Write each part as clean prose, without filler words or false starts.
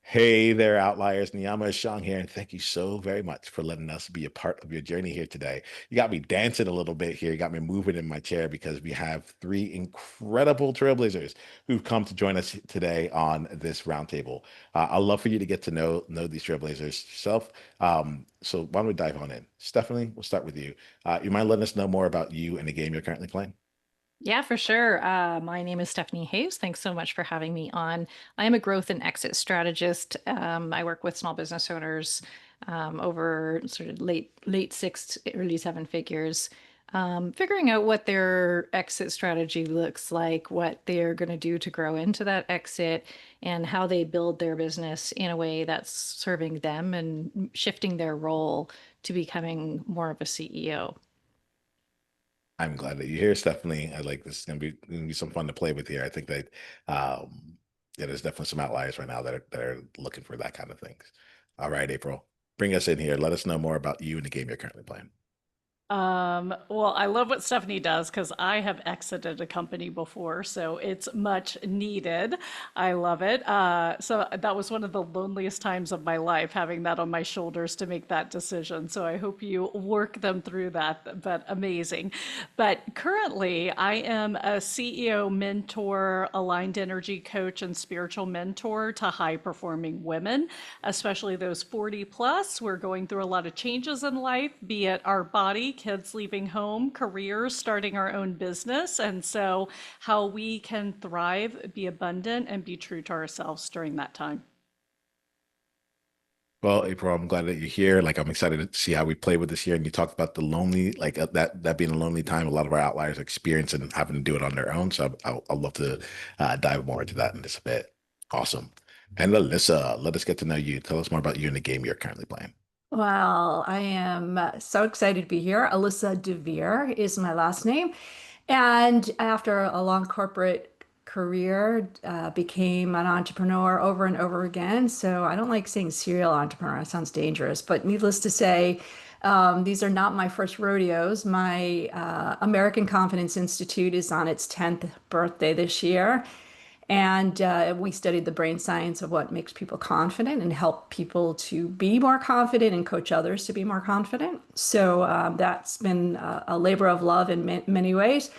Hey there, outliers. Niiamah is Sean here, and thank you so very much for letting us be a part of your journey here today. You got me dancing a little bit here. You got me moving in my chair because we have three incredible trailblazers who've come to join us today on this roundtable. I'd love for you to get to know these trailblazers yourself. So why don't we dive on in? Stephanie, we'll start with you. You mind letting us know more about you and the game you're currently playing? Yeah, for sure. My name is Stephanie Hayes. Thanks so much for having me on. I am a growth and exit strategist. I work with small business owners over sort of late six, early seven figures, figuring out what their exit strategy looks like, what they're going to do to grow into that exit, and how they build their business in a way that's serving them and shifting their role to becoming more of a CEO. I'm glad that you're here, Stephanie. I like this. Is gonna be some fun to play with here. I think that yeah, there's definitely some outliers right now that are looking for that kind of things. All right, April, bring us in here. Let us know more about you and the game you're currently playing. Well, I love what Stephanie does because I have exited a company before, so it's much needed. I love it. So that was one of the loneliest times of my life, having that on my shoulders to make that decision. So I hope you work them through that, but amazing. But currently, I am a CEO mentor, aligned energy coach, and spiritual mentor to high performing women, especially those 40 plus. We're going through a lot of changes in life, be it our body, kids leaving home, careers, starting our own business. And so, how we can thrive, be abundant, and be true to ourselves during that time. Well, April, I'm glad that you're here. Like, I'm excited to see how we play with this year. And you talked about the lonely, like that being a lonely time. A lot of our outliers experience and having to do it on their own. So I'll love to dive more into that in just a bit. Awesome. And Alyssa, let us get to know you. Tell us more about you and the game you're currently playing. Well, I am so excited to be here. Alyssa Dver is my last name. And after a long corporate career, became an entrepreneur over and over again. So I don't like saying serial entrepreneur, it sounds dangerous. But needless to say, these are not my first rodeos. My American Confidence Institute is on its 10th birthday this year. And we studied the brain science of what makes people confident and help people to be more confident and coach others to be more confident. So that's been a labor of love in many ways.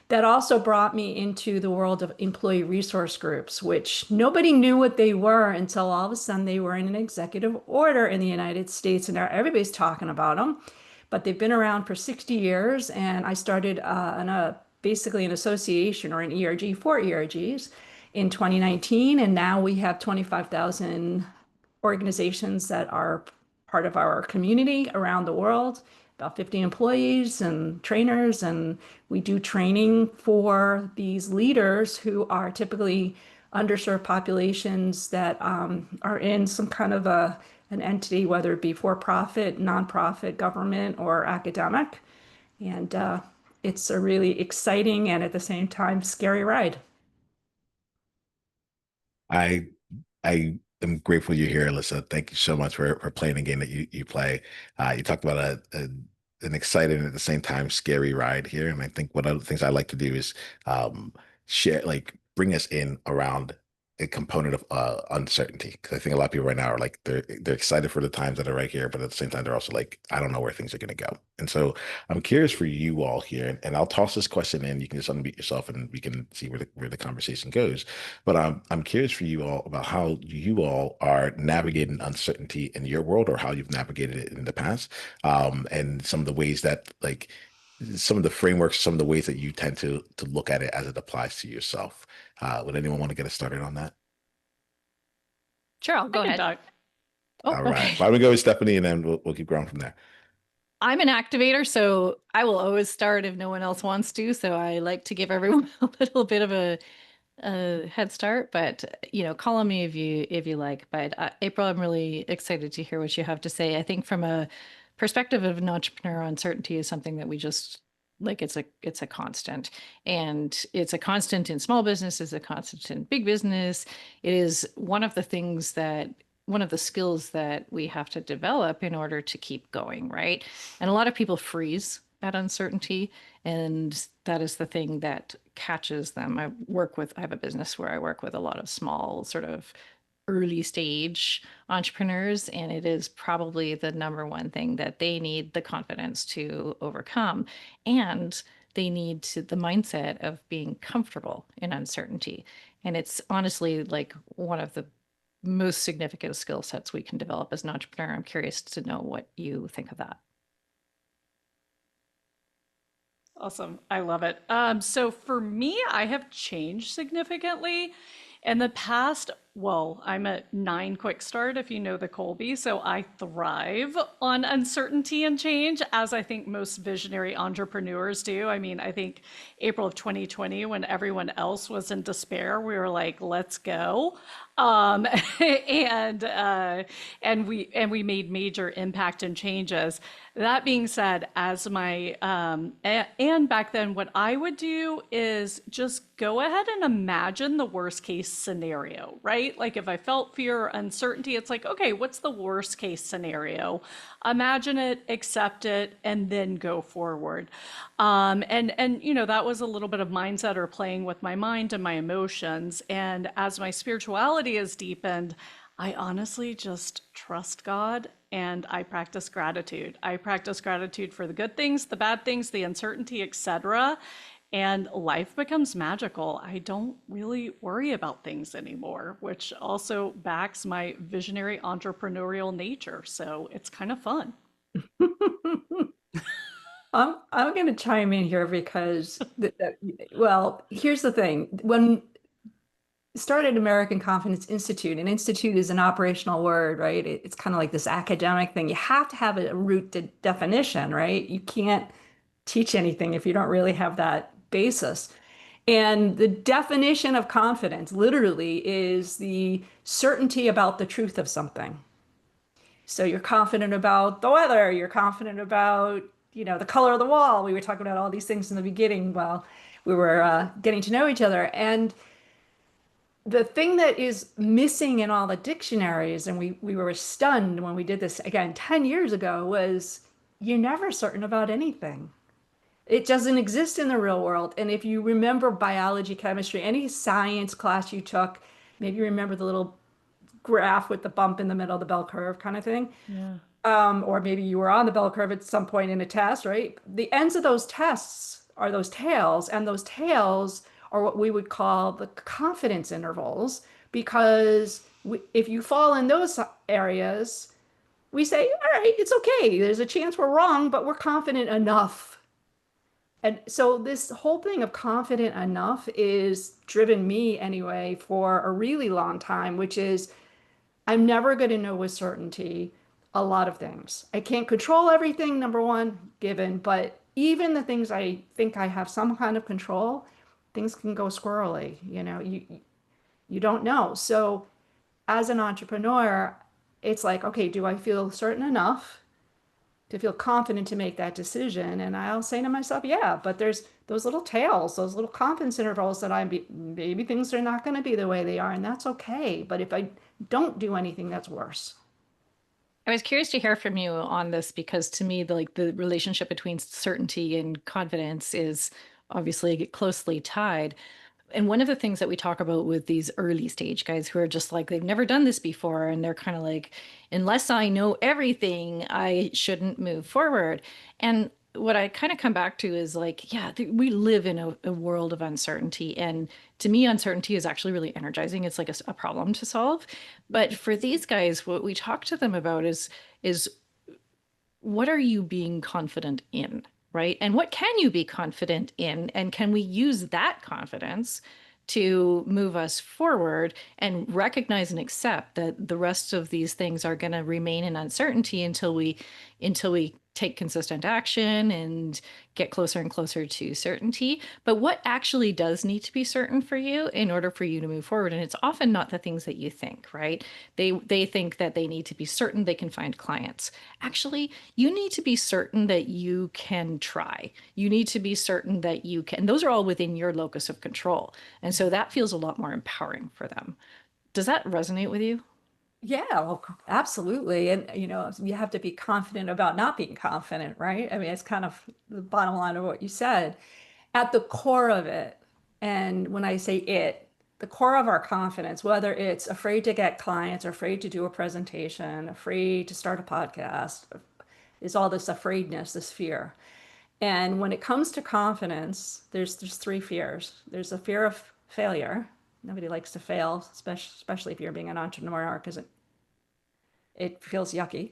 That also brought me into the world of employee resource groups, which nobody knew what they were until all of a sudden they were in an executive order in the United States, and now everybody's talking about them. But they've been around for 60 years, and I started basically an association or an ERG for ERGs in 2019, and now we have 25,000 organizations that are part of our community around the world, about 50 employees and trainers, and we do training for these leaders who are typically underserved populations that are in some kind of an entity, whether it be for profit, nonprofit, government, or academic. And it's a really exciting and at the same time scary ride. I I am grateful you're here, Alyssa. Thank you so much for playing the game that you play. You talked about an exciting and at the same time scary ride here, and I think one of the things I like to do is share, like, bring us in around a component of uncertainty. Because I think a lot of people right now are like they're excited for the times that are right here, but at the same time they're also like, I don't know where things are going to go. And so I'm curious for you all here, and I'll toss this question in. You can just unmute yourself, and we can see where the conversation goes. But I'm curious for you all about how you all are navigating uncertainty in your world, or how you've navigated it in the past, and some of the ways that, like, some of the frameworks, some of the ways that you tend to look at it as it applies to yourself. Would anyone want to get us started on that? Sure, I'll I go can ahead. talk. Oh, All right. okay. Why don't we go with Stephanie, and then we'll keep going from there. I'm an activator, so I will always start if no one else wants to. So I like to give everyone a little bit of a head start, but call on me if you like. But April, I'm really excited to hear what you have to say. I think from a perspective of an entrepreneur, uncertainty is something that we just like. It's a constant, and it's a constant in small business. It's a constant in big business. It is one of the skills that we have to develop in order to keep going, right? And a lot of people freeze at uncertainty, and that is the thing that catches them. I have a business where I work with a lot of small sort of early stage entrepreneurs, and it is probably the number one thing that they need the confidence to overcome. And they need the mindset of being comfortable in uncertainty. And it's honestly like one of the most significant skill sets we can develop as an entrepreneur. I'm curious to know what you think of that. Awesome. I love it. So for me, I have changed significantly. In the past, well, I'm a 9 quick start, if you know the Colby. So I thrive on uncertainty and change, as I think most visionary entrepreneurs do. I mean, I think April of 2020, when everyone else was in despair, we were like, let's go. Um, and we made major impact and changes. That being said, as my and back then, what I would do is just go ahead and imagine the worst case scenario, right? Like if I felt fear or uncertainty, it's like, okay, what's the worst case scenario? Imagine it, accept it, and then go forward. And you know, that was a little bit of mindset or playing with my mind and my emotions. And as my spirituality has deepened, I honestly just trust God and I practice gratitude. I practice gratitude for the good things, the bad things, the uncertainty, etc. And life becomes magical. I don't really worry about things anymore, which also backs my visionary entrepreneurial nature. So it's kind of fun. I'm going to chime in here because well, here's the thing. When started American Confidence Institute, and institute is an operational word, right? It's kind of like this academic thing. You have to have a root definition, right? You can't teach anything if you don't really have that basis. And the definition of confidence literally is the certainty about the truth of something. So you're confident about the weather, you're confident about, the color of the wall. We were talking about all these things in the beginning while we were getting to know each other. And the thing that is missing in all the dictionaries, and we were stunned when we did this again 10 years ago, was you're never certain about anything. It doesn't exist in the real world. And if you remember biology, chemistry, any science class you took, maybe you remember the little graph with the bump in the middle, the bell curve kind of thing. Yeah. Or maybe you were on the bell curve at some point in a test, right? The ends of those tests are those tails, and those tails are what we would call the confidence intervals, because if you fall in those areas, we say, all right, it's okay. There's a chance we're wrong, but we're confident enough. And so this whole thing of confident enough is driven me anyway for a really long time, which is I'm never going to know with certainty a lot of things. I can't control everything, number one, given, but even the things I think I have some kind of control, things can go squirrely. You don't know. So as an entrepreneur, it's like, okay, do I feel certain enough to feel confident to make that decision? And I'll say to myself, yeah, but there's those little tails, those little confidence intervals that maybe things are not going to be the way they are, and that's okay. But if I don't do anything, that's worse. I was curious to hear from you on this because to me, the relationship between certainty and confidence is obviously closely tied. And one of the things that we talk about with these early stage guys who are just like, they've never done this before, and they're kind of like, unless I know everything, I shouldn't move forward. And what I kind of come back to is like, yeah, we live in a world of uncertainty. And to me, uncertainty is actually really energizing. It's like a problem to solve. But for these guys, what we talk to them about is what are you being confident in, right? And what can you be confident in? And can we use that confidence to move us forward and recognize and accept that the rest of these things are going to remain in uncertainty until we take consistent action and get closer and closer to certainty. But what actually does need to be certain for you in order for you to move forward? And it's often not the things that you think, right? They think that they need to be certain they can find clients. Actually, you need to be certain that you can try. You need to be certain that you can. Those are all within your locus of control. And so that feels a lot more empowering for them. Does that resonate with you? Yeah, well, absolutely. And, you have to be confident about not being confident, right? I mean, it's kind of the bottom line of what you said. At the core of it, and when I say it, the core of our confidence, whether it's afraid to get clients, or afraid to do a presentation, afraid to start a podcast, is all this afraidness, this fear. And when it comes to confidence, there's three fears. There's a fear of failure. Nobody likes to fail, especially if you're being an entrepreneur, because it feels yucky.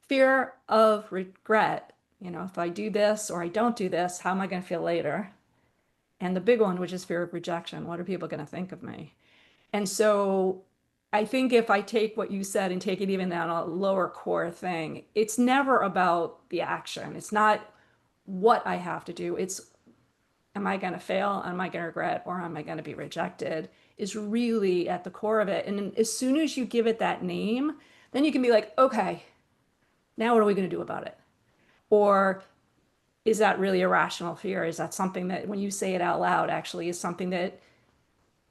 Fear of regret. You know, if I do this or I don't do this, how am I going to feel later? And the big one, which is fear of rejection. What are people going to think of me? And so I think if I take what you said and take it even down a lower core thing, it's never about the action. It's not what I have to do. It's, am I going to fail? Am I going to regret? Or am I going to be rejected? Is really at the core of it. And as soon as you give it that name, then you can be like, okay, now what are we going to do about it? Or is that really a rational fear? Is that something that when you say it out loud actually is something that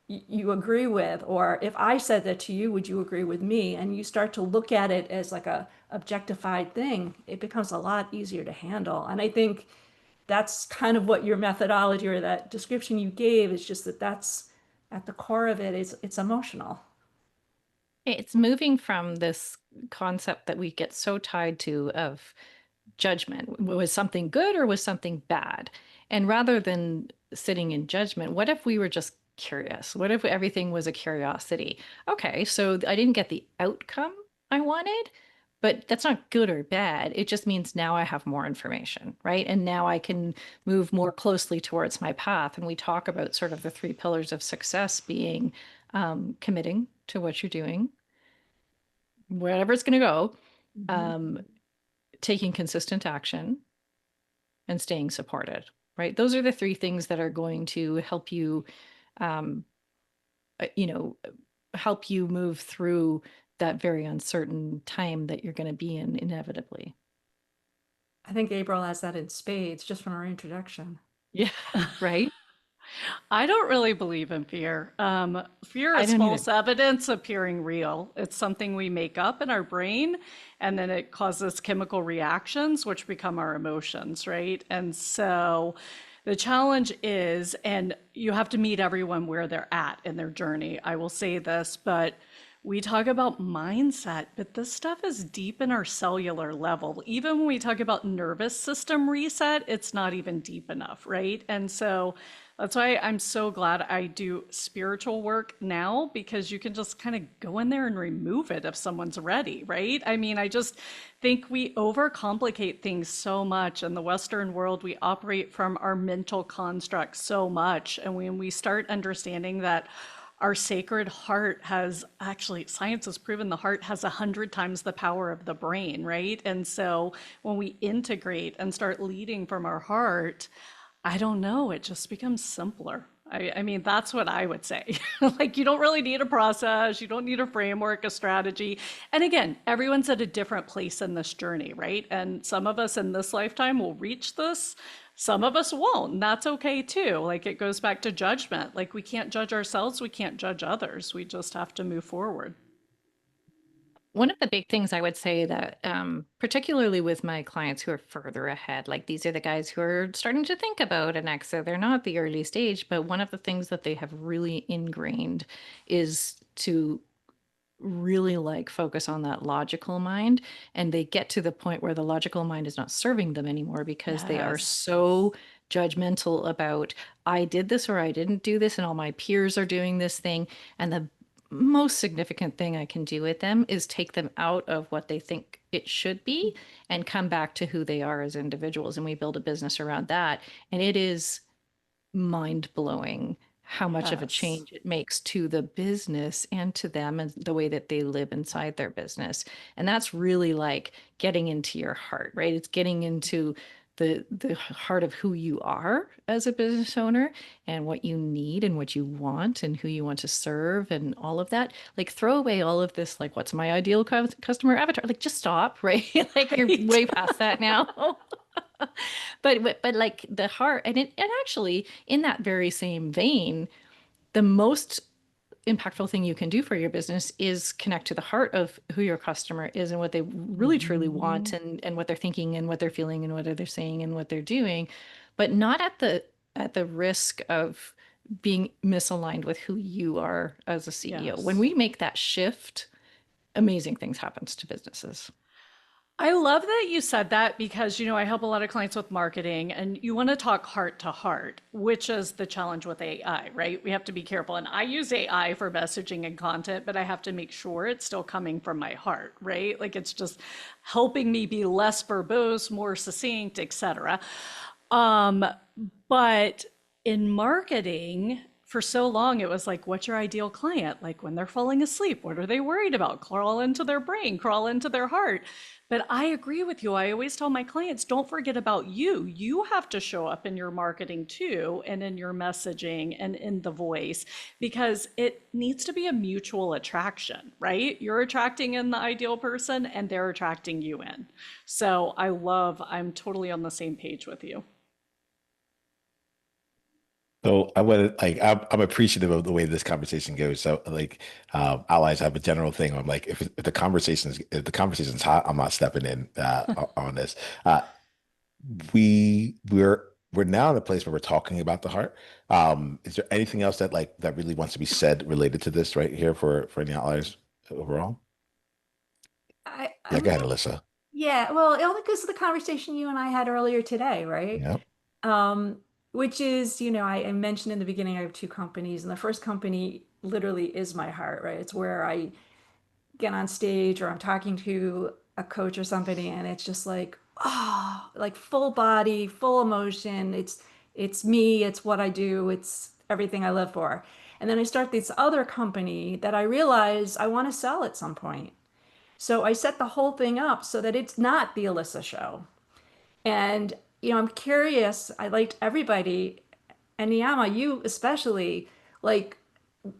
you agree with? Or if I said that to you, would you agree with me? And you start to look at it as like a objectified thing, it becomes a lot easier to handle. And I think that's kind of what your methodology or that description you gave is, just that that's at the core of it. It's emotional. It's moving from this concept that we get so tied to of judgment. Was something good or was something bad? And rather than sitting in judgment, what if we were just curious? What if everything was a curiosity? Okay, so I didn't get the outcome I wanted, but that's not good or bad. It just means now I have more information, right? And now I can move more closely towards my path. And we talk about sort of the three pillars of success being committing to what you're doing, wherever it's going to go, um, taking consistent action, and staying supported, right? Those are the three things that are going to help you, um, you know, help you move through that very uncertain time that you're going to be in inevitably. I think April has that in spades just from our introduction. Yeah, right? I don't really believe in fear. Fear I is don't either. false evidence appearing real. It's something we make up in our brain, and then it causes chemical reactions, which become our emotions, right? And so the challenge is, and you have to meet everyone where they're at in their journey. I will say this, but we talk about mindset, but this stuff is deep in our cellular level. Even when we talk about nervous system reset, it's not even deep enough, right? And so that's why I'm so glad I do spiritual work now, because you can just kind of go in there and remove it if someone's ready, right? I mean, I just think we overcomplicate things so much. In the Western world, we operate from our mental construct so much. And when we start understanding that our sacred heart has, actually, science has proven the heart has 100 times the power of the brain, right? And so when we integrate and start leading from our heart, I don't know, it just becomes simpler. I mean, that's what I would say. Like, you don't really need a process, you don't need a framework, a strategy. And again, everyone's at a different place in this journey, right? And some of us in this lifetime will reach this, some of us won't, and that's okay too. Like, it goes back to judgment. Like, we can't judge ourselves, we can't judge others. We just have to move forward. One of the big things I would say that, particularly with my clients who are further ahead, like these are the guys who are starting to think about an exit. They're not at the early stage, but one of the things that they have really ingrained is to really like focus on that logical mind. And they get to the point where the logical mind is not serving them anymore because they are Yes. so judgmental about, I did this or I didn't do this, and all my peers are doing this thing. And the most significant thing I can do with them is take them out of what they think it should be and come back to who they are as individuals. And we build a business around that. And it is mind blowing how much of a Yes. change it makes to the business and to them and the way that they live inside their business. And that's really like getting into your heart, right? It's getting into the heart of who you are as a business owner and what you need and what you want and who you want to serve and all of that. Like, throw away all of this, like, what's my ideal customer avatar? Like, just stop, right? Like, you're Right. way past that now. But like the heart, and actually in that very same vein, the most impactful thing you can do for your business is connect to the heart of who your customer is and what they really truly want, and what they're thinking and what they're feeling and what they're saying and what they're doing, but not at the risk of being misaligned with who you are as a CEO. When Yes. we make that shift, amazing things happens to businesses. I love that you said that because, I help a lot of clients with marketing and you want to talk heart to heart, which is the challenge with AI, right? We have to be careful. And I use AI for messaging and content, but I have to make sure it's still coming from my heart, right? Like it's just helping me be less verbose, more succinct, etc. Um, but in marketing, for so long, it was like, what's your ideal client? Like when they're falling asleep, what are they worried about? Crawl into their brain, crawl into their heart. But I agree with you. I always tell my clients, don't forget about you. You have to show up in your marketing too, and in your messaging and in the voice, because it needs to be a mutual attraction, right? You're attracting in the ideal person and they're attracting you in. So I'm totally on the same page with you. So I would like I'm appreciative of the way this conversation goes. So like allies have a general thing. I'm like if the conversation's hot, I'm not stepping in on this. Uh, we're now in a place where we're talking about the heart. Is there anything else that really wants to be said related to this right here for any outliers overall? Yeah, I'm go gonna, ahead, Alyssa. yeah, well, it only goes to the conversation you and I had earlier today, right? Yeah. Um, which is, I mentioned in the beginning I have two companies, and the first company literally is my heart, right? It's where I get on stage or I'm talking to a coach or somebody, and it's just like, oh, like full body, full emotion. It's me, it's what I do, it's everything I live for. And then I start this other company that I realize I want to sell at some point. So I set the whole thing up so that it's not the Alyssa show. And, I'm curious. I liked everybody, and Niiamah, you especially, like,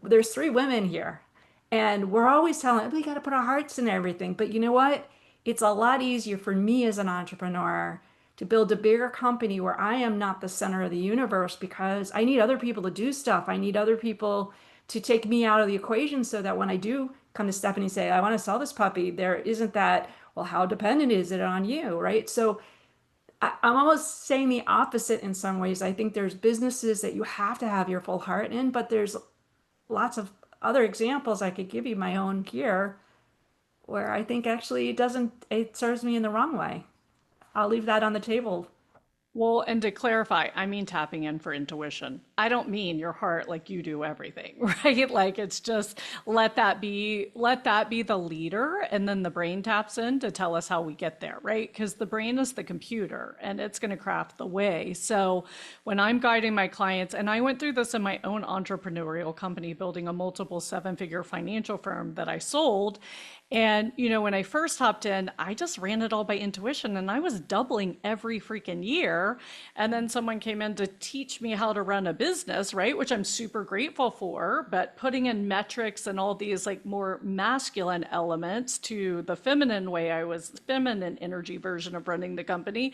there's three women here, and we're always telling we got to put our hearts in everything. But you know what? It's a lot easier for me as an entrepreneur to build a bigger company where I am not the center of the universe because I need other people to do stuff. I need other people to take me out of the equation so that when I do come to Stephanie and say, I want to sell this puppy, there isn't that, well, how dependent is it on you, right? So I'm almost saying the opposite in some ways. I think there's businesses that you have to have your full heart in, but there's lots of other examples I could give you my own here where I think actually it serves me in the wrong way. I'll leave that on the table. Well, and to clarify, I mean tapping in for intuition. I don't mean your heart like you do everything, right? Like it's just let that be the leader and then the brain taps in to tell us how we get there, right? Because the brain is the computer and it's going to craft the way. So when I'm guiding my clients, and I went through this in my own entrepreneurial company, building a multiple seven-figure financial firm that I sold, and, when I first hopped in, I just ran it all by intuition and I was doubling every freaking year. And then someone came in to teach me how to run a business, right? Which I'm super grateful for, but putting in metrics and all these like more masculine elements to the feminine energy version of running the company,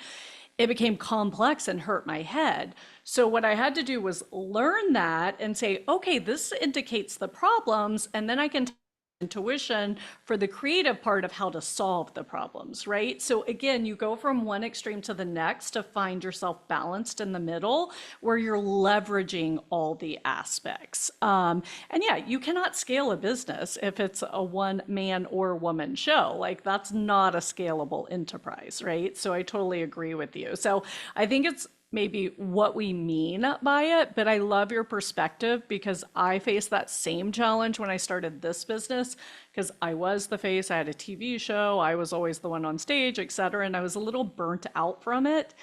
it became complex and hurt my head. So what I had to do was learn that and say, okay, this indicates the problems, and then I can intuition for the creative part of how to solve the problems, right? So again, you go from one extreme to the next to find yourself balanced in the middle where you're leveraging all the aspects. And yeah, you cannot scale a business if it's a one man or woman show. Like that's not a scalable enterprise, right? So I totally agree with you. So I think it's maybe what we mean by it, but I love your perspective because I faced that same challenge when I started this business because I was the face, I had a TV show, I was always the one on stage, etc. And I was a little burnt out from it.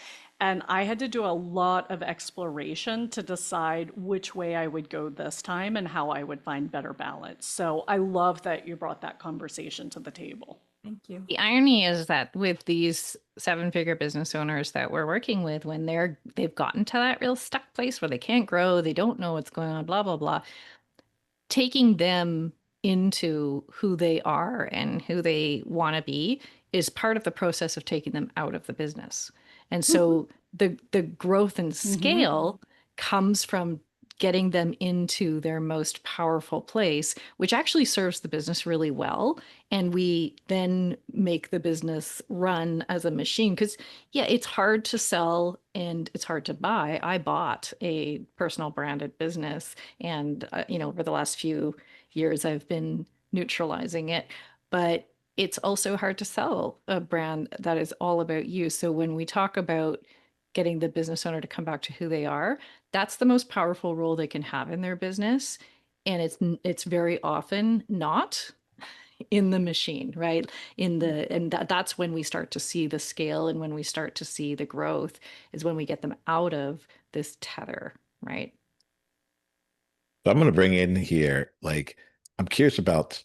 And I had to do a lot of exploration to decide which way I would go this time and how I would find better balance. So I love that you brought that conversation to the table. Thank you. The irony is that with these seven-figure business owners that we're working with, when they've gotten to that real stuck place where they can't grow, they don't know what's going on, blah, blah, blah, taking them into who they are and who they want to be is part of the process of taking them out of the business. And so the growth and Mm-hmm. scale comes from getting them into their most powerful place, which actually serves the business really well. And we then make the business run as a machine. Because, yeah, it's hard to sell and it's hard to buy. I bought a personal branded business, and, over the last few years, I've been neutralizing it. But it's also hard to sell a brand that is all about you. So when we talk about getting the business owner to come back to who they are, that's the most powerful role they can have in their business. And it's very often not in the machine, right? That's when we start to see the scale, and when we start to see the growth is when we get them out of this tether, right? So I'm going to bring in here, like, I'm curious about,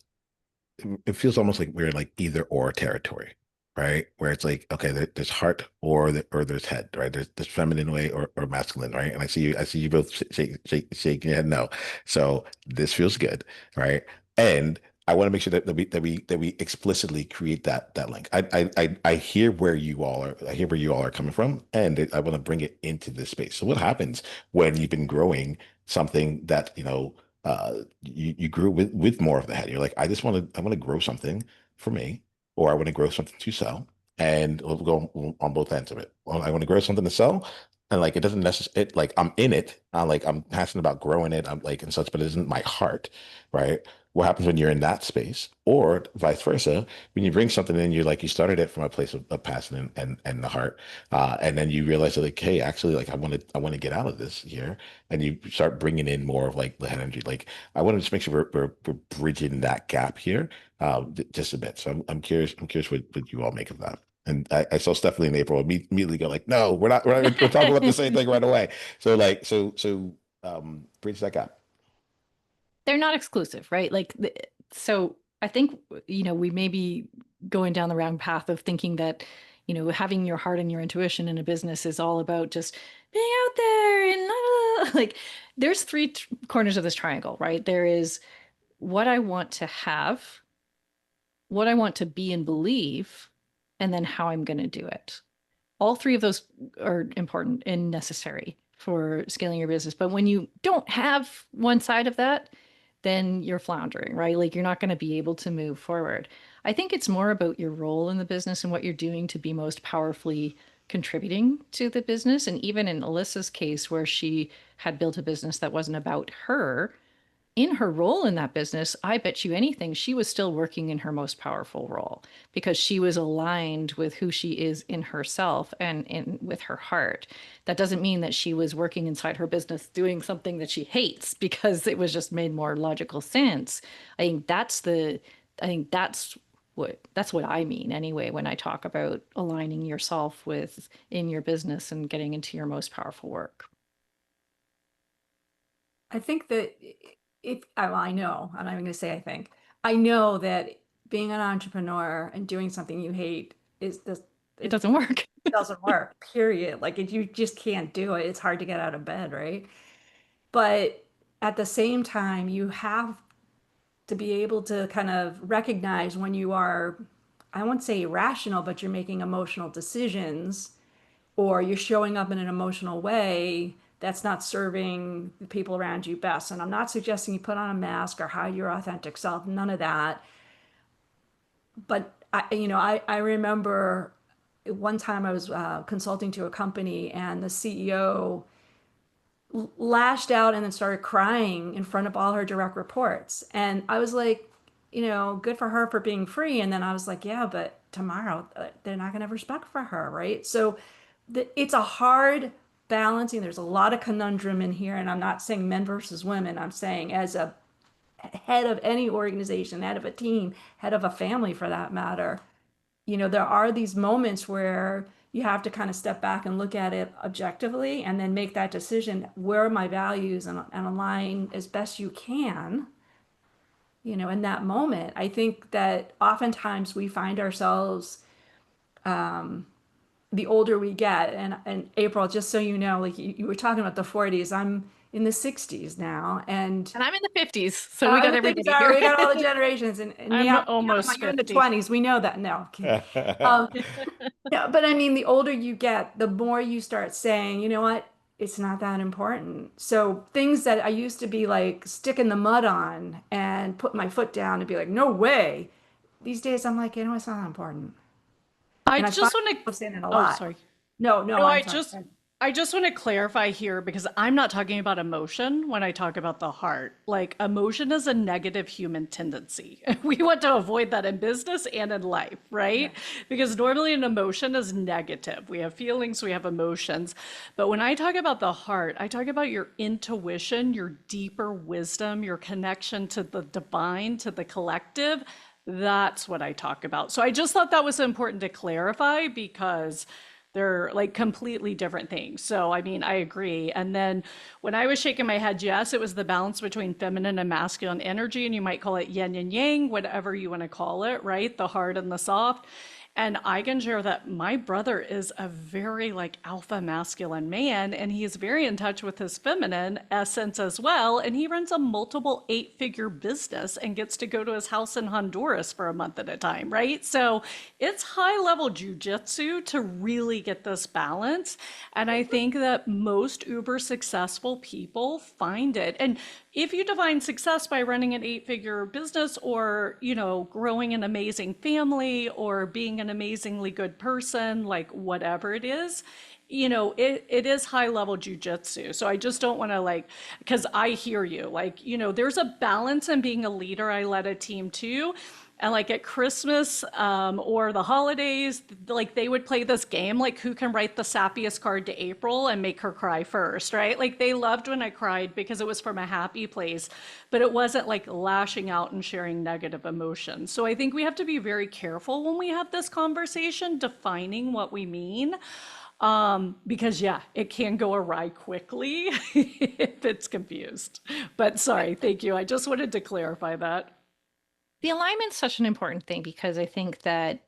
it feels almost like we're in like either or territory, right? Where it's like, okay, there's heart or there's head, right? There's feminine way or masculine, right? And I see you both shaking your head no. So this feels good, right? And I want to make sure that we explicitly create that link. I hear where you all are. I hear where you all are coming from, and I want to bring it into this space. So what happens when you've been growing something that you grew with more of the head? You're like, I want to grow something for me, or I want to grow something to sell, and we'll go on both ends of it. Well, I want to grow something to sell, and like it doesn't necessarily, like I'm in it, I'm passionate about growing it, I'm like and such, but it isn't my heart, right? What happens when you're in that space, or vice versa, when you bring something in, you like you started it from a place of passion and the heart, and then you realize that like, hey, actually, like I want to get out of this here, and you start bringing in more of like the energy. Like I want to just make sure we're bridging that gap here, just a bit. So I'm curious what you all make of that. And I saw Stephanie and April immediately go like, no, we're talking about the same thing right away. So like, bridge that gap. They're not exclusive, right? So I think, we may be going down the wrong path of thinking that, having your heart and your intuition in a business is all about just being out there and like there's three corners of this triangle, right? There is what I want to have, what I want to be and believe, and then how I'm going to do it. All three of those are important and necessary for scaling your business. But when you don't have one side of that, then you're floundering, right? Like you're not going to be able to move forward. I think it's more about your role in the business and what you're doing to be most powerfully contributing to the business. And even in Alyssa's case, where she had built a business that wasn't about her, in her role in that business, I bet you anything, she was still working in her most powerful role because she was aligned with who she is in herself and with her heart. That doesn't mean that she was working inside her business doing something that she hates because it was just made more logical sense. I think that's what I mean anyway when I talk about aligning yourself with in your business and getting into your most powerful work. I think that I know, I'm not even going to say I think, I know that being an entrepreneur and doing something you hate It it doesn't work. doesn't work, period. Like you just can't do it. It's hard to get out of bed, right? But at the same time, you have to be able to kind of recognize when you are, I won't say irrational, but you're making emotional decisions or you're showing up in an emotional way that's not serving the people around you best. And I'm not suggesting you put on a mask or hide your authentic self, none of that. But I remember one time I was consulting to a company and the CEO lashed out and then started crying in front of all her direct reports. And I was like, good for her for being free. And then I was like, yeah, but tomorrow they're not going to have respect for her, right? So it's a hard balancing. There's a lot of conundrum in here. And I'm not saying men versus women. I'm saying as a head of any organization, head of a team, head of a family for that matter, there are these moments where you have to kind of step back and look at it objectively and then make that decision. Where are my values and align as best you can, in that moment. I think that oftentimes we find ourselves, the older we get, and April, just so you know, like you were talking about the 40s, I'm in the 60s now, and And I'm in the 50s, so we got the things everybody are, here. we got all the generations, and I'm almost you're in the 50. 20s. We know that. No, I'm kidding. Um, yeah, but I mean, the older you get, the more you start saying, you know what? it's not that important. So things that I used to be like stick in the mud on and put my foot down and be like, no way. These days I'm like, it's not that important. I And I find just want to, myself saying it a oh, lot. sorry. No, no, No, I'm sorry. I just want to clarify here because I'm not talking about emotion when I talk about the heart. Like emotion is a negative human tendency. We want to avoid that in business and in life, Yeah. right? Because normally an emotion is negative. We have feelings, we have emotions. But when I talk about the heart, I talk about your intuition, your deeper wisdom, your connection to the divine, to the collective. That's what I talk about. So I just thought that was important to clarify because they're like completely different things. So, I mean, I agree. And then when I was shaking my head, yes, it was the balance between feminine and masculine energy. And you might call it yin and yang, whatever you want to call it, right? The hard and the soft. And I can share that my brother is a very like alpha masculine man, and he is very in touch with his feminine essence as well. And he runs a multiple 8-figure business and gets to go to his house in Honduras for a month at a time, right? So it's high level jujitsu to really get this balance. And I think that most uber successful people find it. And if you define success by running an 8-figure business or, growing an amazing family or being an amazingly good person, like whatever it is, it is high level jujitsu. So I just don't want to like, because I hear you, like, there's a balance in being a leader. I led a team too. And like at Christmas or the holidays, like they would play this game, like who can write the sappiest card to April and make her cry first, right? Like they loved when I cried because it was from a happy place, but it wasn't like lashing out and sharing negative emotions. So I think we have to be very careful when we have this conversation, defining what we mean. Because yeah, it can go awry quickly if it's confused. But sorry, thank you. I just wanted to clarify that. The alignment's such an important thing because I think that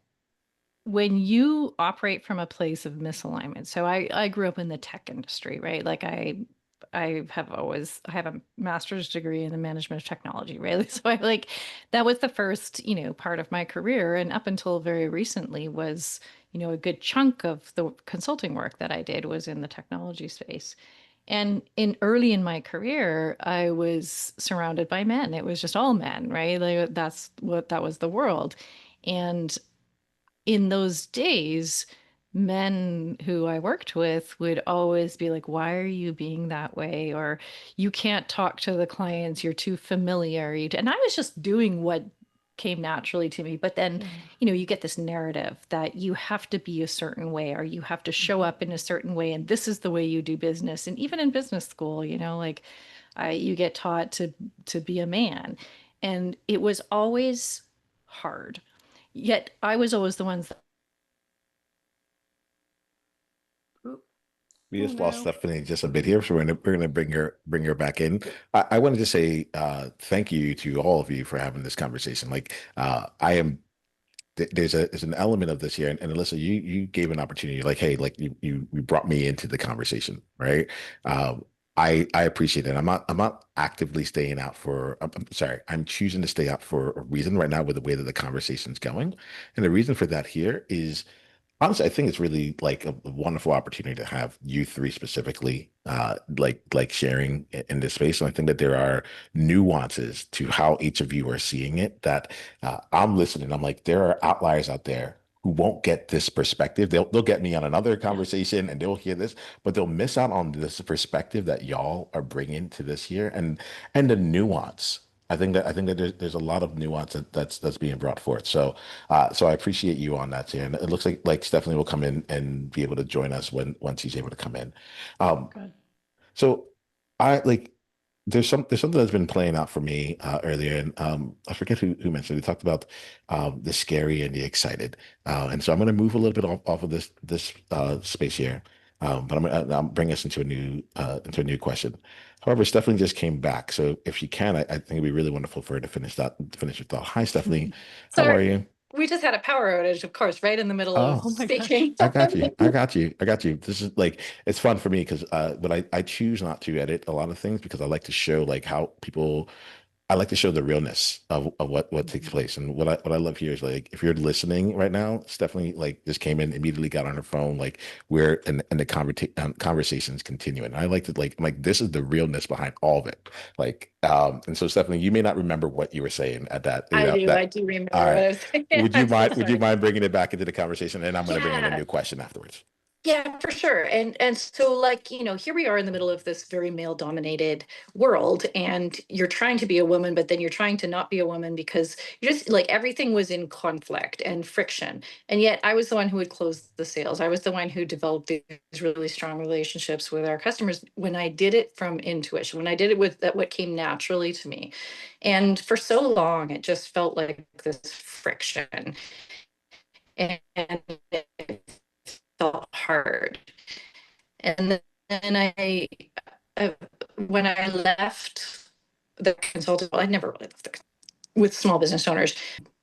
when you operate from a place of misalignment, so I grew up in the tech industry, right? Like I have a master's degree in the management of technology, right? So I like that was the first, part of my career. And up until very recently was, a good chunk of the consulting work that I did was in the technology space. And in early in my career, I was surrounded by men. It was just all men, right? Like that was the world. And in those days, men who I worked with would always be like, why are you being that way? Or you can't talk to the clients, you're too familiar. And I was just doing what came naturally to me. But then, Yeah. you get this narrative that you have to be a certain way or you have to show up in a certain way. And this is the way you do business. And even in business school, like you get taught to be a man. And it was always hard. Yet I was always the ones. Oop. We Oh just lost no. Stephanie just a bit here, so we're gonna bring her back in. I wanted to say thank you to all of you for having this conversation. Like I am there's an element of this here, and Alyssa, you gave an opportunity, like, hey, like you brought me into the conversation, right? Um, I appreciate it. I'm not actively staying out for. I'm sorry, I'm choosing to stay out for a reason right now with the way that the conversation's going, and the reason for that here is honestly, I think it's really like a wonderful opportunity to have you three specifically, like sharing in this space. And I think that there are nuances to how each of you are seeing it that I'm listening. I'm like, there are outliers out there who won't get this perspective. They'll get me on another Yeah. conversation and they'll hear this, but they'll miss out on this perspective that y'all are bringing to this here and the nuance. I think that there's a lot of nuance that's being brought forth. So I appreciate you on that, too. And it looks like Stephanie will come in and be able to join us once she's able to come in. Um, Good. so I like there's something that's been playing out for me earlier, and I forget who mentioned it. They talked about the scary and the excited, and so I'm going to move a little bit off of this space here, but I'll bring us into a new question. However, Stephanie just came back, so if she can, I think it'd be really wonderful for her to finish her thought. Hi, Stephanie, how are Sorry, you? we just had a power outage, of course, right in the middle of Oh Oh, my gosh. speaking. I got you. I got you. I got you. This is like it's fun for me because but I choose not to edit a lot of things because I like to show like how people I like to show the realness of what takes place. And what I love here is like if you're listening right now, Stephanie like just came in, immediately got on her phone, like we're in the conversation's continuing. I like to like this is the realness behind all of it. Like and so Stephanie, you may not remember what you were saying at that, you know, I that do all remember what right. I was saying. I'm so Would you sorry. mind bringing it back into the conversation? And I'm going to bring in a Yeah, new question afterwards. yeah, for sure. And so like, here we are in the middle of this very male dominated world and you're trying to be a woman, but then you're trying to not be a woman because you just like everything was in conflict and friction. And yet I was the one who would close the sales. I was the one who developed these really strong relationships with our customers when I did it from intuition, when I did it with that what came naturally to me. And for so long it just felt like this friction and it felt hard. And then I when I left the consultant, well, I never really left with small business owners.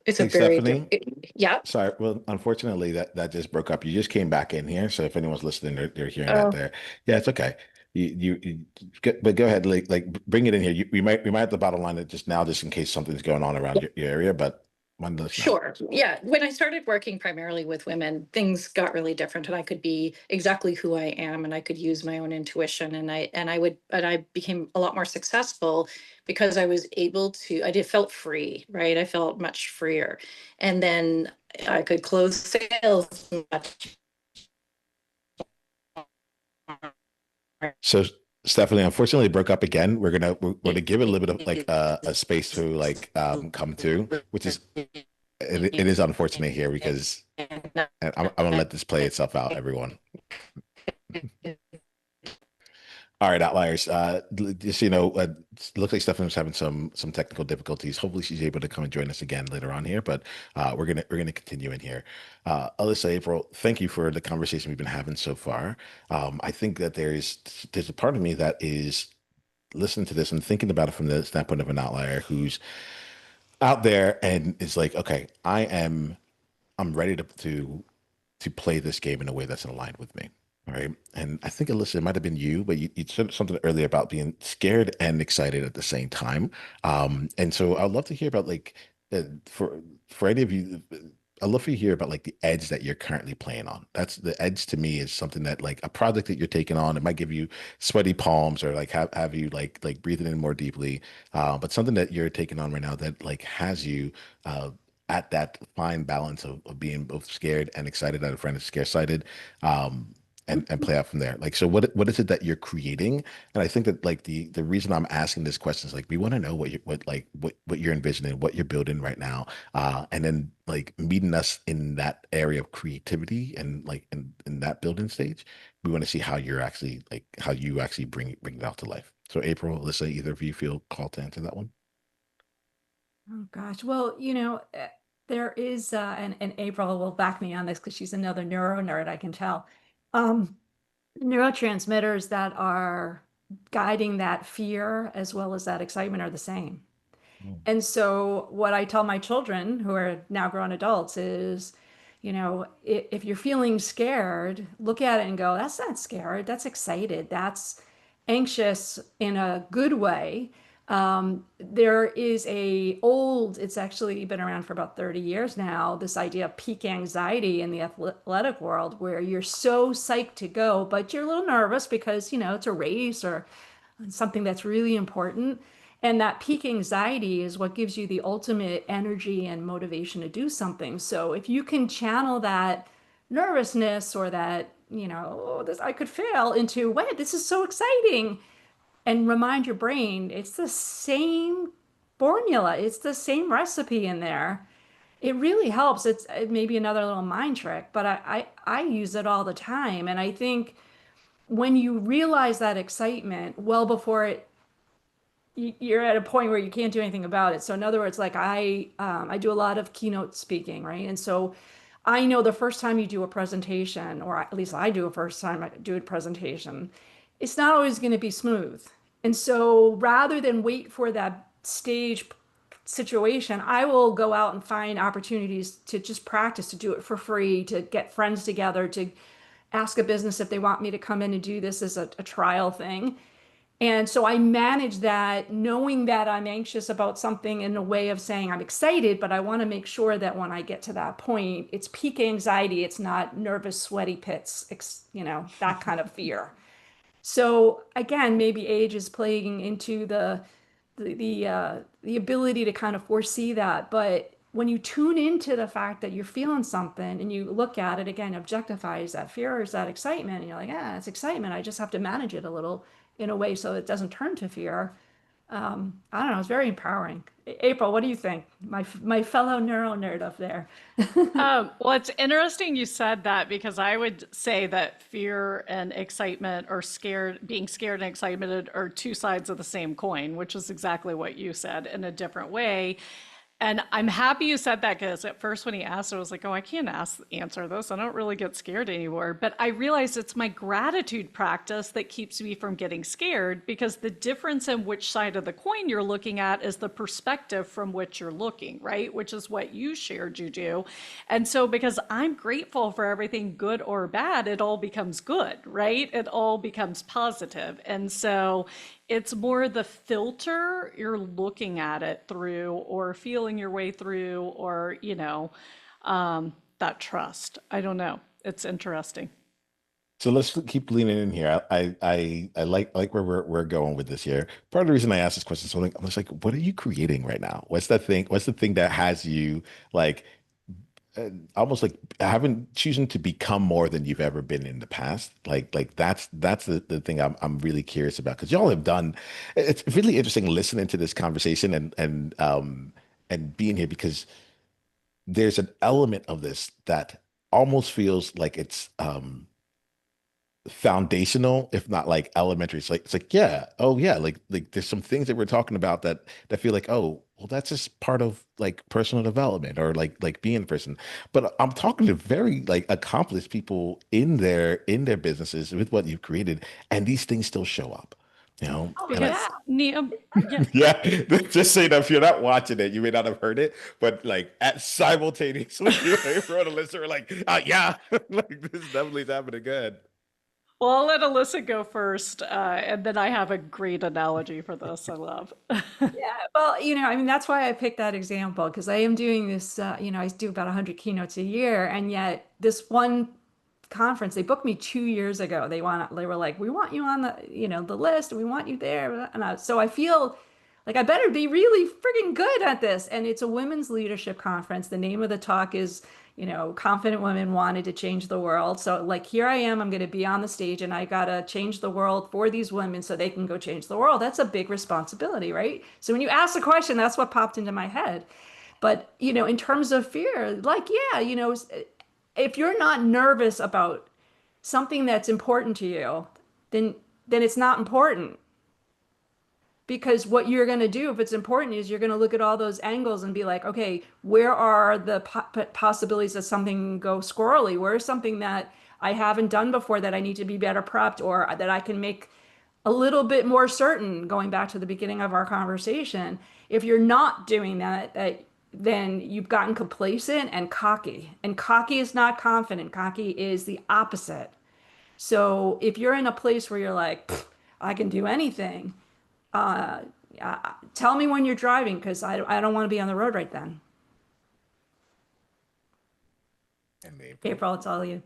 It's a Hey, very Stephanie. yeah. Sorry. Well, unfortunately, that just broke up. You just came back in here. So if anyone's listening, they're hearing that Oh, there. Yeah, it's okay. But go ahead. Bring it in here. We might have the bottom line it just now, just in case something's going on around your area. But one does now. sure. Yeah. When I started working primarily with women, things got really different and I could be exactly who I am and I could use my own intuition and I became a lot more successful because I was able to I did felt free, right? I felt much freer. And then I could close sales much more. So Stephanie, unfortunately, it broke up again. We're gonna give it a little bit of like a space to like come to, which is it is unfortunate here because and I'm gonna let this play itself out, everyone. All right, outliers. Just so you know, it looks like Stephanie's having some technical difficulties. Hopefully, she's able to come and join us again later on here. But we're gonna continue in here. Alyssa, April, thank you for the conversation we've been having so far. I think that there's a part of me that is listening to this and thinking about it from the standpoint of an outlier who's out there and is like, okay, I'm ready to play this game in a way that's aligned with me. All right. And I think Alyssa, it might have been you, but you said something earlier about being scared and excited at the same time. And so I'd love to hear about like for any of you, I'd love for you to hear about like the edge that you're currently playing on. That's the edge to me is something that like a project that you're taking on. It might give you sweaty palms or like have you like breathing in more deeply. But something that you're taking on right now that like has you uh at that fine balance of being both scared and excited that a friend is scared sighted and play out from there. Like, so what is it that you're creating? And I think that like the reason I'm asking this question is like we want to know what you're envisioning, what you're building right now, and then like meeting us in that area of creativity and like in that building stage, we want to see how you're actually like how you actually bring it out to life. So April, let's say either of you feel called to answer that one. Oh gosh. Well, there is, and April will back me on this because she's another neuro nerd, I can tell. Um, Neurotransmitters that are guiding that fear as well as that excitement are the same. Mm. And so, what I tell my children who are now grown adults is, if you're feeling scared, look at it and go, that's not scared, that's excited, that's anxious in a good way. There is it's actually been around for about 30 years now, this idea of peak anxiety in the athletic world where you're so psyched to go, but you're a little nervous because, it's a race or something that's really important. And that peak anxiety is what gives you the ultimate energy and motivation to do something. So if you can channel that nervousness or that, oh, this I could fail into, wait, this is so exciting, and remind your brain it's the same formula, it's the same recipe in there. It really helps. It may be another little mind trick, but I use it all the time. And I think when you realize that excitement well before you're at a point where you can't do anything about it. So in other words, like I do a lot of keynote speaking, right? And so I know the first time you do a presentation, or at least I do a first time I do a presentation, it's not always going to be smooth. And so rather than wait for that stage situation, I will go out and find opportunities to just practice, to do it for free, to get friends together, to ask a business if they want me to come in and do this as a trial thing. And so I manage that knowing that I'm anxious about something in a way of saying I'm excited, but I want to make sure that when I get to that point, it's peak anxiety. It's not nervous, sweaty pits, that kind of fear. So again, maybe age is playing into the ability to kind of foresee that. But when you tune into the fact that you're feeling something and you look at it again, objectify, is that fear or is that excitement? And you're like, yeah, it's excitement. I just have to manage it a little in a way so it doesn't turn to fear. I don't know. It's very empowering. April, what do you think? My fellow neuro nerd up there. Well, it's interesting you said that because I would say that fear and excitement or being scared and excited are two sides of the same coin, which is exactly what you said in a different way. And I'm happy you said that because at first when he asked, I was like, oh, I can't answer this. I don't really get scared anymore. But I realized it's my gratitude practice that keeps me from getting scared because the difference in which side of the coin you're looking at is the perspective from which you're looking, right? Which is what you shared, Juju. And so because I'm grateful for everything good or bad, it all becomes good, right? It all becomes positive. And so it's more the filter you're looking at it through or feeling your way through or, that trust. I don't know. It's interesting. So let's keep leaning in here. I like where we're going with this here. Part of the reason I asked this question, so I'm just like, what are you creating right now? What's the thing? What's the thing that has you like almost like having choosing to become more than you've ever been in the past? Like that's the thing I'm really curious about because y'all have done. It's really interesting listening to this conversation and being here because there's an element of this that almost feels like it's foundational, if not like elementary. It's like, yeah, oh yeah, like there's some things that we're talking about that feel like, oh, well, that's just part of like personal development or like being a person. But I'm talking to very like accomplished people in their businesses with what you've created, and these things still show up, you know? Oh And I yeah. Because Niam, yeah, yeah, just so you know, if you're not watching it, you may not have heard it, but like at simultaneously, you wrote a list, we're like, yeah, like this definitely is happening good. well, I'll let Alyssa go first, and then I have a great analogy for this I love. Yeah, well, I mean, that's why I picked that example because I am doing this, I do about 100 keynotes a year, and yet this one conference, they booked me 2 years ago. They were like, we want you on the list, and we want you there. So I feel like I better be really friggin' good at this. And it's a women's leadership conference. The name of the talk is, confident women wanted to change the world. So like here I am, I'm going to be on the stage and I got to change the world for these women so they can go change the world. That's a big responsibility, right? So when you ask the question, that's what popped into my head. But, in terms of fear, like, yeah, if you're not nervous about something that's important to you, then it's not important. Because what you're going to do if it's important is you're going to look at all those angles and be like, okay, where are the possibilities that something go squirrely? Where is something that I haven't done before that I need to be better prepped or that I can make a little bit more certain, going back to the beginning of our conversation? If you're not doing that, then you've gotten complacent and cocky. And cocky is not confident. Cocky is the opposite. So if you're in a place where you're like, "Pfft, I can do anything, uh, tell me when you're driving because I don't want to be on the road right then. And April. April, it's all you.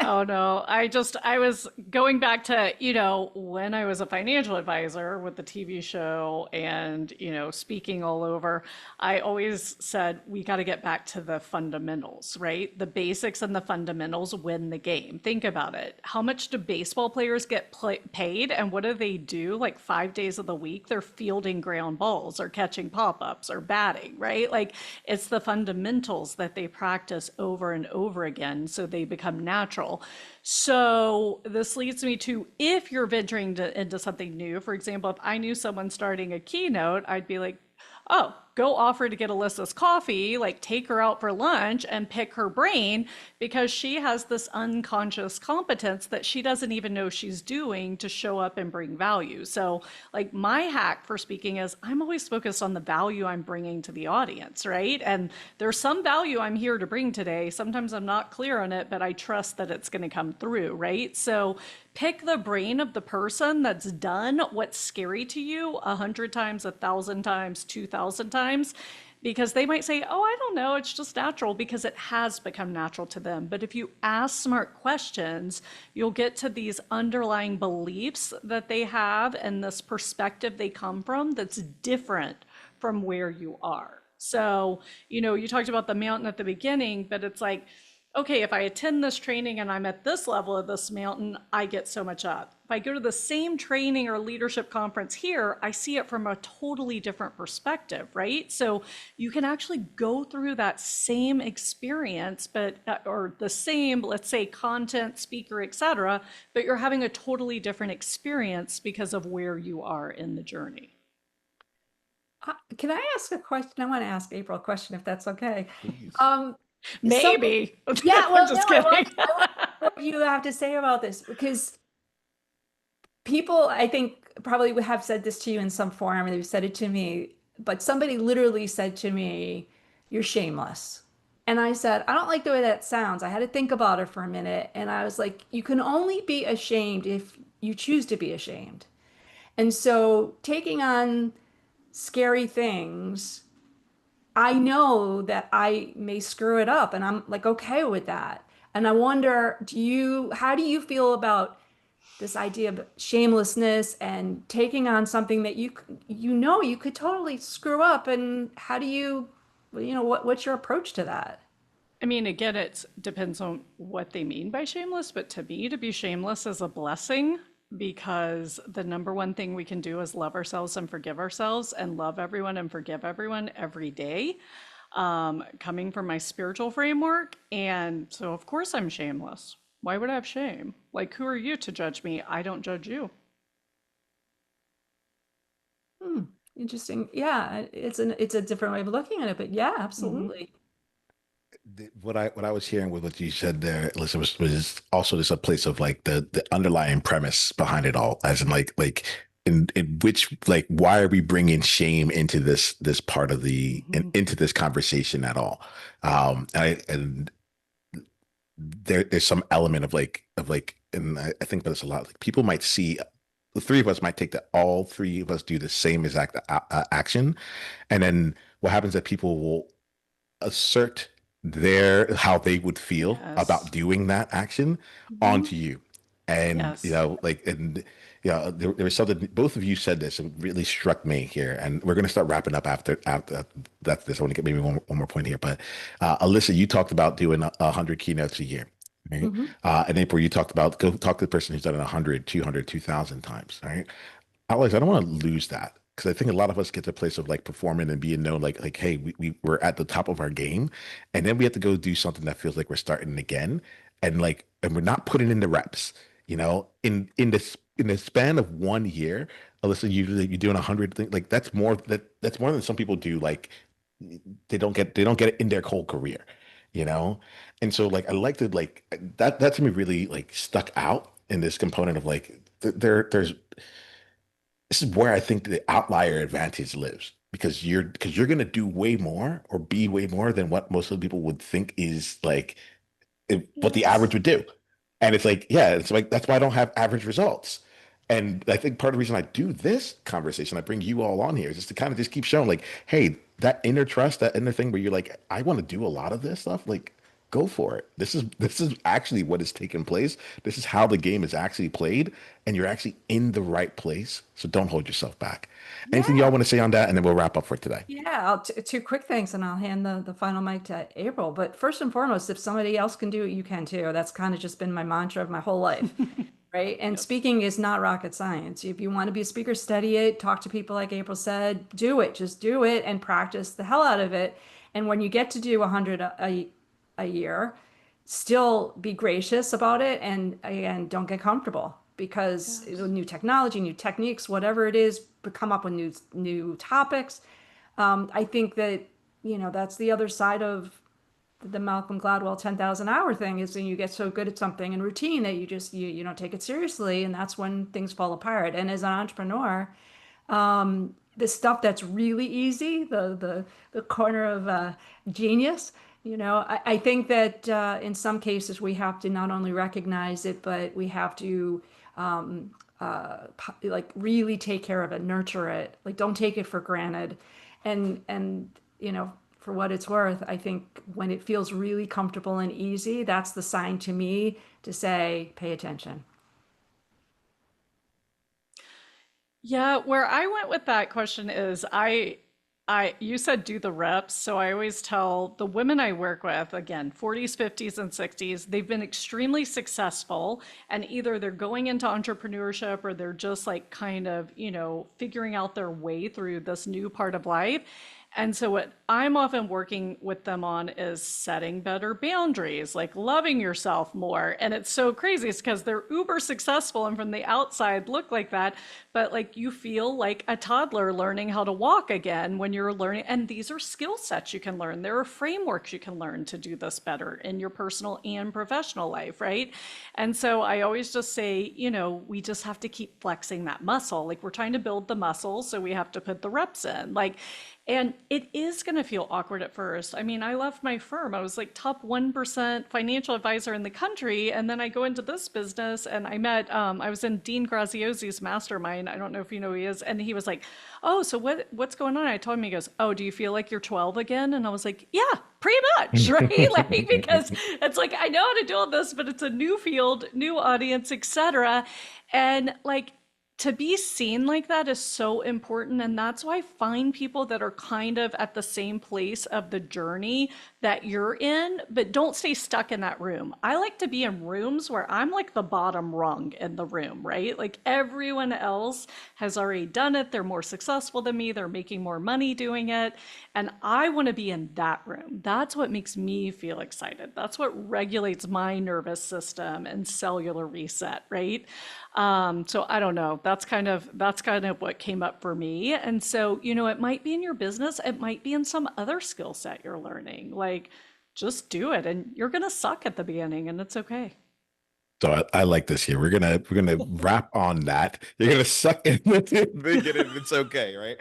Oh no, I was going back to, when I was a financial advisor with the TV show and, speaking all over, I always said we got to get back to the fundamentals, right? The basics and the fundamentals win the game. Think about it. How much do baseball players get paid and what do they do? Like 5 days of the week, they're fielding ground balls or catching pop-ups or batting, right? Like it's the fundamentals that they practice over and over again so they become natural. So this leads me to if you're venturing into something new, for example, if I knew someone starting a keynote, I'd be like, oh, go offer to get Alyssa's coffee, like take her out for lunch and pick her brain because she has this unconscious competence that she doesn't even know she's doing to show up and bring value. So, like, my hack for speaking is I'm always focused on the value I'm bringing to the audience, right? And there's some value I'm here to bring today. Sometimes I'm not clear on it, but I trust that it's going to come through, right? So, pick the brain of the person that's done what's scary to you 100 times, 1,000 times, 2,000 times, because they might say, oh, I don't know, it's just natural because it has become natural to them. But if you ask smart questions, you'll get to these underlying beliefs that they have and this perspective they come from that's different from where you are. So, you talked about the mountain at the beginning, but it's like, okay, if I attend this training and I'm at this level of this mountain, I get so much up. If I go to the same training or leadership conference here, I see it from a totally different perspective, right? So you can actually go through that same experience, but or the same, let's say, content, speaker, etc., but you're having a totally different experience because of where you are in the journey. Can I ask a question? I want to ask April a question if that's okay. Please. Um, so Maybe. yeah, I'm well, no, just kidding. I want what you have to say about this because people, I think, probably would have said this to you in some form, and they've said it to me, but somebody literally said to me, "You're shameless." And I said, I don't like the way that sounds. I had to think about it for a minute, and I was like, you can only be ashamed if you choose to be ashamed. And so taking on scary things, I know that I may screw it up, and I'm like okay with that. And I wonder, how do you feel about this idea of shamelessness and taking on something that you could totally screw up, and how do what's your approach to that? I mean, again, it depends on what they mean by shameless, but to me, to be shameless is a blessing because the number one thing we can do is love ourselves and forgive ourselves and love everyone and forgive everyone every day, coming from my spiritual framework. And so, of course, I'm shameless. Why would I have shame? Like, who are you to judge me? I don't judge you. Hmm, interesting. Yeah, it's a different way of looking at it, but yeah, Hmm. absolutely. What I was hearing with what you said there, Alyssa, was also just a place of like the underlying premise behind it all, as in like in which like why are we bringing shame into this part of Hmm. into this conversation at all? And there's some element of like, and I think there's a lot like people might see the three of us might take that all three of us do the same exact action, and then what happens is that people will assert their how they would feel about Yes. doing that action Hmm. onto you. And Yes. like there was something both of you said this and really struck me here. And we're gonna start wrapping up after that this. I want to get maybe one more point here. But Alyssa, you talked about doing 100 keynotes a year. Right. Hmm. And April, you talked about go talk to the person who's done it 100, 200, 2,000 times. Right. Alex, I don't want to lose that because I think a lot of us get to a place of like performing and being known like hey, we're at the top of our game, and then we have to go do something that feels like we're starting again, and we're not putting in the reps. In the span of 1 year, Alyssa, you're doing 100 things like that's more than some people do. Like they don't get it in their whole career, you know. And so like I like to like that to me really like stuck out in this component of like there's this is where I think the outlier advantage lives because you're gonna do way more or be way more than what most of the people would think is like what the Yes. average would do. And it's like, yeah, it's like that's why I don't have average results. And I think part of the reason I do this conversation, I bring you all on here, is just to kind of just keep showing, like, hey, that inner trust, that inner thing where you're like, I want to do a lot of this stuff, like, go for it. This is actually what is taking place. This is how the game is actually played, and you're actually in the right place. So don't hold yourself back. Anything y'all Yeah. want to say on that, and then we'll wrap up for today. Yeah, two quick things, and I'll hand the final mic to April. But first and foremost, if somebody else can do it, you can too. That's kind of just been my mantra of my whole life, right? And Yep. speaking is not rocket science. If you want to be a speaker, study it, talk to people like April said, do it. Just do it and practice the hell out of it. And when you get to do 100 a year, still be gracious about it, and again, don't get comfortable because Yes. new technology, new techniques, whatever it is, come up with new topics. I think that, that's the other side of the Malcolm Gladwell 10,000 hour thing is when you get so good at something and routine that you don't take it seriously, and that's when things fall apart. And as an entrepreneur, the stuff that's really easy, the corner of genius, I think that in some cases we have to not only recognize it, but we have to like really take care of it, nurture it, like don't take it for granted. And for what it's worth, I think when it feels really comfortable and easy, that's the sign to me to say, pay attention. Yeah, where I went with that question is you said do the reps, so I always tell the women I work with, again, 40s, 50s, and 60s, they've been extremely successful, and either they're going into entrepreneurship or they're just like kind of, figuring out their way through this new part of life. And so, what I'm often working with them on is setting better boundaries, like loving yourself more. And it's so crazy. It's because they're uber successful and from the outside look like that. But like you feel like a toddler learning how to walk again when you're learning. And these are skill sets you can learn. There are frameworks you can learn to do this better in your personal and professional life, right? And so, I always just say, we just have to keep flexing that muscle. Like we're trying to build the muscle, so we have to put the reps in. And it is going to feel awkward at first. I mean, I left my firm. I was like top 1% financial advisor in the country. And then I go into this business and I was in Dean Graziosi's mastermind. I don't know if you know who he is. And he was like, oh, so what's going on? I told him, he goes, oh, do you feel like you're 12 again? And I was like, yeah, pretty much, right? Like, because it's like, I know how to do all this, but it's a new field, new audience, etc. And like, to be seen like that is so important. And that's why I find people that are kind of at the same place of the journey that you're in, but don't stay stuck in that room. I like to be in rooms where I'm like the bottom rung in the room, right? Like everyone else has already done it. They're more successful than me. They're making more money doing it. And I want to be in that room. That's what makes me feel excited. That's what regulates my nervous system and cellular reset, right? So I don't know. That's kind of what came up for me. And so, it might be in your business, it might be in some other skill set you're learning. Like, just do it, and you're gonna suck at the beginning, and it's okay. So I like this here. We're gonna wrap on that. You're gonna suck in the beginning. It's okay, right?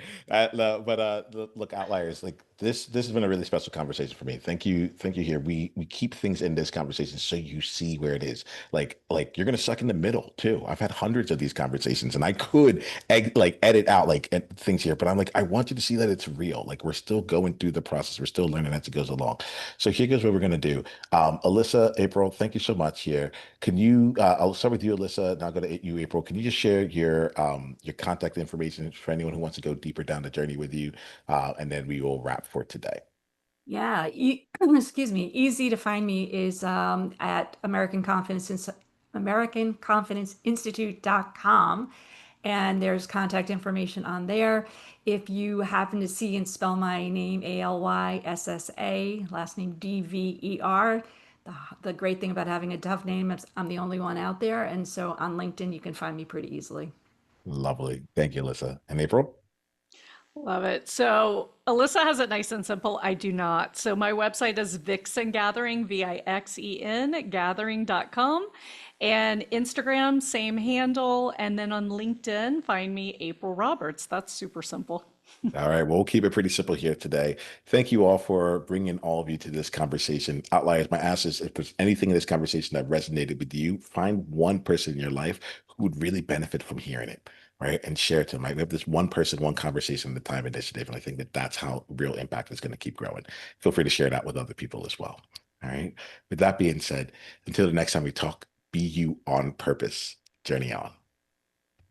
Look, outliers. Like this has been a really special conversation for me. Thank you. Here we keep things in this conversation so you see where it is. Like you're gonna suck in the middle too. I've had hundreds of these conversations, and I could edit out things here, but I'm like I want you to see that it's real. Like we're still going through the process. We're still learning as it goes along. So here goes what we're gonna do. Alyssa, April, thank you so much here. Can you, I'll start with you, Alyssa, and I'll go to you, April. Can you just share your contact information for anyone who wants to go deeper down the journey with you? And then we will wrap for today. Yeah, excuse me. Easy to find me is at AmericanConfidenceInstitute.com, and there's contact information on there. If you happen to see and spell my name Alyssa, last name Dver, the great thing about having a tough name is I'm the only one out there, and so on LinkedIn you can find me pretty easily. Lovely. Thank you, Alyssa. And April? Love it. So Alyssa has it nice and simple. I do not. So my website is Vixen Gathering, Vixen gathering.com. And Instagram, same handle. And then on LinkedIn, find me April Roberts. That's super simple. All right, well, we'll keep it pretty simple here today. Thank you all for bringing all of you to this conversation. Outliers, my ask is if there's anything in this conversation that resonated with you, find one person in your life who would really benefit from hearing it, right? And share it to them, right? We have this one person, one conversation at a time initiative, and I think that that's how real impact is going to keep growing. Feel free to share that with other people as well. All right. With that being said, until the next time we talk, be you on purpose. Journey on.